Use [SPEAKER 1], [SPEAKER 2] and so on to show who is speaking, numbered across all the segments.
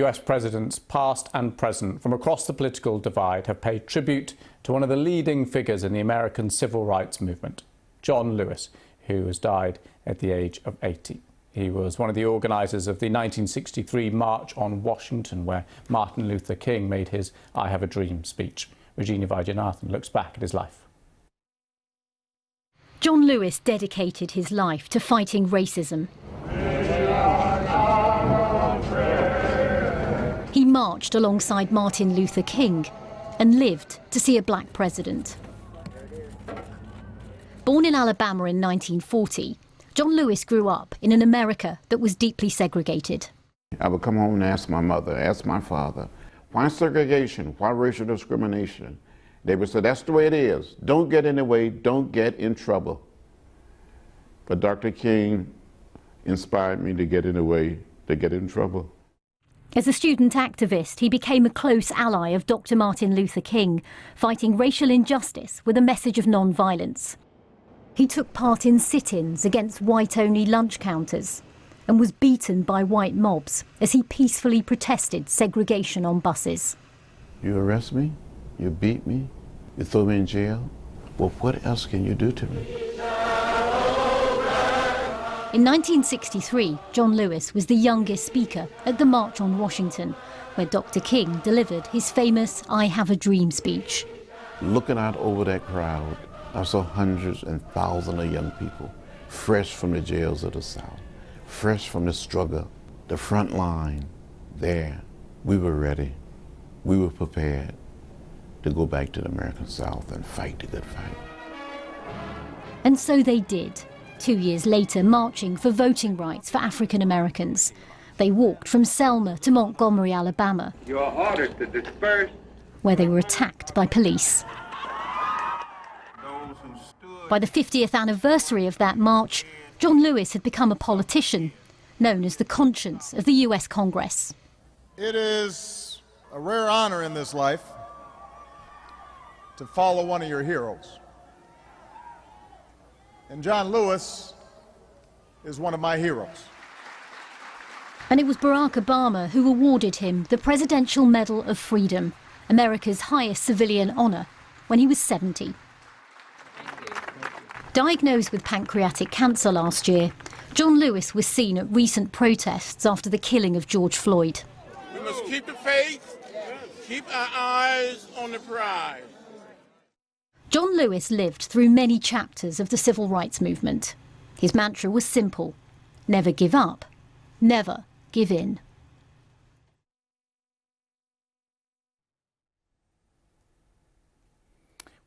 [SPEAKER 1] US presidents past and present from across the political divide have paid tribute to one of the leading figures in the American civil rights movement, John Lewis, who has died at the age of 80. He was one of the organisers of the 1963 March on Washington, where Martin Luther King made his I Have a Dream speech. Regina Vaidyanathan looks back at his life.
[SPEAKER 2] John Lewis dedicated his life to fighting racism. He marched alongside Martin Luther King and lived to see a black president. Born in Alabama in 1940, John Lewis grew up in an America that was deeply segregated.
[SPEAKER 3] I would come home and ask my mother, ask my father, why segregation? Why racial discrimination? They would say, that's the way it is. Don't get in the way, don't get in trouble. But Dr. King inspired me to get in the way, to get in trouble.
[SPEAKER 2] As a student activist, he became a close ally of Dr. Martin Luther King, fighting racial injustice with a message of non-violence. He took part in sit-ins against white-only lunch counters and was beaten by white mobs as he peacefully protested segregation on buses.
[SPEAKER 3] You arrest me, you beat me, you throw me in jail. Well, what else can you do to me?
[SPEAKER 2] In 1963, John Lewis was the youngest speaker at the March on Washington, where Dr. King delivered his famous I Have a Dream speech.
[SPEAKER 3] Looking out over that crowd, I saw hundreds and thousands of young people, fresh from the jails of the South, fresh from the struggle, the front line. There, we were ready, we were prepared to go back to the American South and fight the good fight.
[SPEAKER 2] And so they did. 2 years later, marching for voting rights for African Americans. They walked from Selma to Montgomery, Alabama,
[SPEAKER 4] You are ordered to disperse,
[SPEAKER 2] where they were attacked by police. By the 50th anniversary of that march, John Lewis had become a politician, known as the conscience of the US Congress.
[SPEAKER 5] It is a rare honor in this life to follow one of your heroes. And John Lewis is one of my heroes.
[SPEAKER 2] And it was Barack Obama who awarded him the Presidential Medal of Freedom, America's highest civilian honor, when he was 70. Diagnosed with pancreatic cancer last year, John Lewis was seen at recent protests after the killing of George Floyd.
[SPEAKER 6] We must keep the faith, keep our eyes on the prize.
[SPEAKER 2] John Lewis lived through many chapters of the civil rights movement. His mantra was simple: never give up, never give in.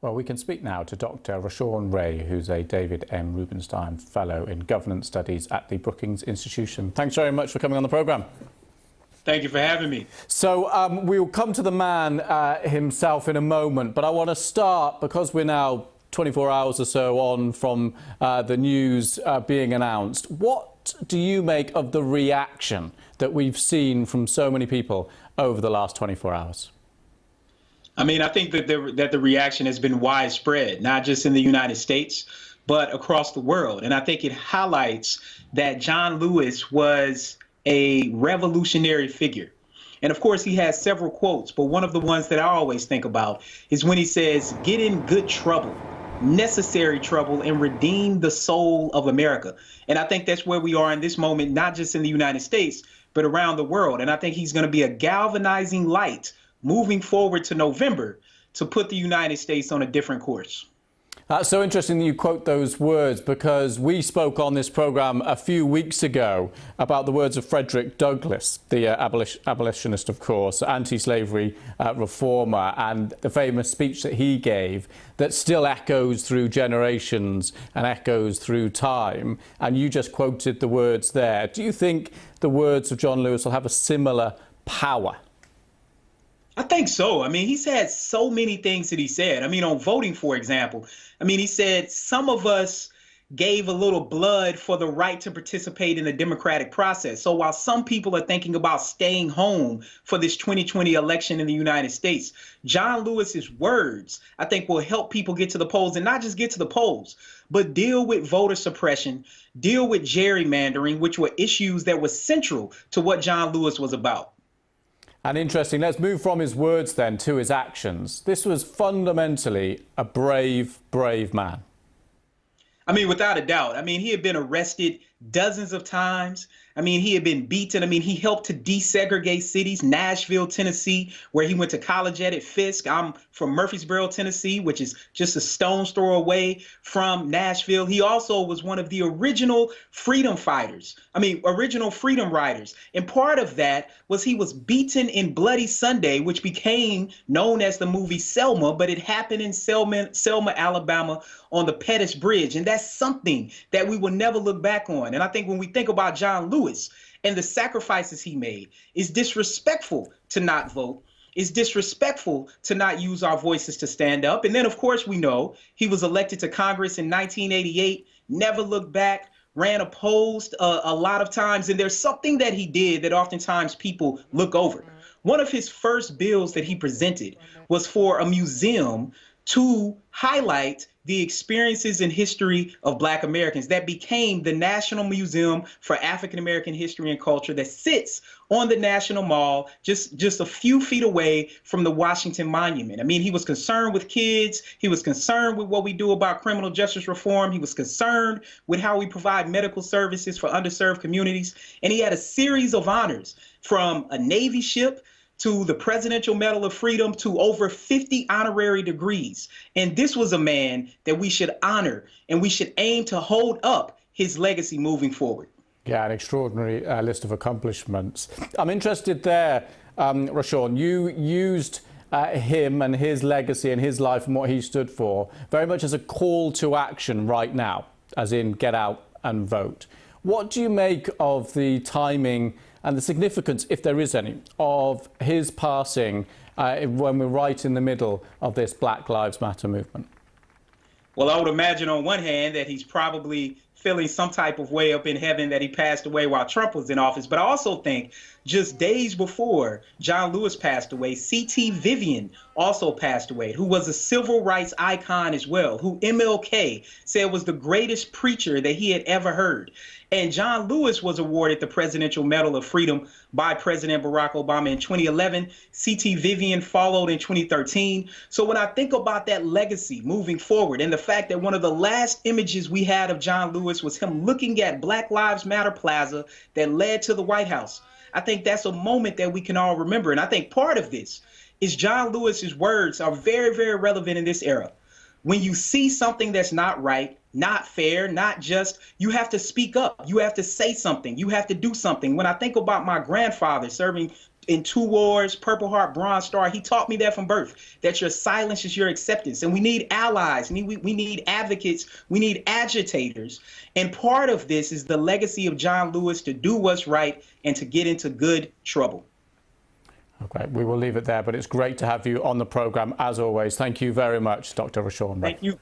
[SPEAKER 1] Well, we can speak now to Dr. Rashawn Ray, who's a David M. Rubenstein Fellow in Governance Studies at the Brookings Institution. Thanks very much for coming on the programme.
[SPEAKER 7] Thank you for having me.
[SPEAKER 1] So we'll come to the man himself in a moment, but I want to start, because we're now 24 hours or so on from the news being announced. What do you make of the reaction that we've seen from so many people over the last 24 hours?
[SPEAKER 7] I mean, I think that the reaction has been widespread, not just in the United States, but across the world. And I think it highlights that John Lewis was a revolutionary figure. And of course, he has several quotes, but one of the ones that I always think about is when he says, "Get in good trouble, necessary trouble, and redeem the soul of America." And I think that's where we are in this moment, not just in the United States, but around the world. And I think he's going to be a galvanizing light moving forward to November to put the United States on a different course.
[SPEAKER 1] That's so interesting that you quote those words, because we spoke on this programme a few weeks ago about the words of Frederick Douglass, the abolitionist, of course, anti-slavery reformer, and the famous speech that he gave that still echoes through generations and echoes through time. And you just quoted the words there. Do you think the words of John Lewis will have a similar power?
[SPEAKER 7] I think so. I mean, he's had so many things that he said. I mean, on voting, for example, I mean, he said some of us gave a little blood for the right to participate in the democratic process. So while some people are thinking about staying home for this 2020 election in the United States, John Lewis's words, I think, will help people get to the polls, and not just get to the polls, but deal with voter suppression, deal with gerrymandering, which were issues that were central to what John Lewis was about.
[SPEAKER 1] And interesting, let's move from his words then to his actions. This was fundamentally a brave, brave man.
[SPEAKER 7] I mean, without a doubt. I mean, he had been arrested dozens of times. I mean, he had been beaten. I mean, he helped to desegregate cities, Nashville, Tennessee, where he went to college at Fisk. I'm from Murfreesboro, Tennessee, which is just a stone's throw away from Nashville. He also was one of the original freedom fighters. I mean, original freedom riders. And part of that was he was beaten in Bloody Sunday, which became known as the movie Selma, but it happened in Selma, Alabama on the Pettus Bridge. And that's something that we will never look back on. And I think when we think about John Lewis and the sacrifices he made, it's disrespectful to not vote. It's disrespectful to not use our voices to stand up. And then, of course, we know he was elected to Congress in 1988, never looked back, ran opposed a lot of times. And there's something that he did that oftentimes people look over. One of his first bills that he presented was for a museum to highlight the experiences and history of Black Americans. That became the National Museum for African American History and Culture that sits on the National Mall, just a few feet away from the Washington Monument. I mean, he was concerned with kids. He was concerned with what we do about criminal justice reform. He was concerned with how we provide medical services for underserved communities. And he had a series of honors, from a Navy ship to the Presidential Medal of Freedom, to over 50 honorary degrees. And this was a man that we should honor, and we should aim to hold up his legacy moving forward.
[SPEAKER 1] Yeah, an extraordinary list of accomplishments. I'm interested there, Rashawn, you used him and his legacy and his life and what he stood for very much as a call to action right now, as in get out and vote. What do you make of the timing and the significance, if there is any, of his passing when we're right in the middle of this Black Lives Matter movement?
[SPEAKER 7] Well, I would imagine on one hand that he's probably feeling some type of way up in heaven that he passed away while Trump was in office. But I also think just days before John Lewis passed away, C.T. Vivian also passed away, who was a civil rights icon as well, who MLK said was the greatest preacher that he had ever heard. And John Lewis was awarded the Presidential Medal of Freedom by President Barack Obama in 2011. C.T. Vivian followed in 2013. So when I think about that legacy moving forward, and the fact that one of the last images we had of John Lewis was him looking at Black Lives Matter Plaza that led to the White House, I think that's a moment that we can all remember. And I think part of this is John Lewis's words are very, very relevant in this era. When you see something that's not right, not fair, not just, you have to speak up. You have to say something. You have to do something. When I think about my grandfather serving in 2 wars, Purple Heart, Bronze Star, he taught me that from birth, that your silence is your acceptance. And we need allies. We need advocates. We need agitators. And part of this is the legacy of John Lewis to do what's right and to get into good trouble.
[SPEAKER 1] Okay, we will leave it there, but it's great to have you on the programme as always. Thank you very much, Dr. Rashawn Ray.
[SPEAKER 7] Thank you.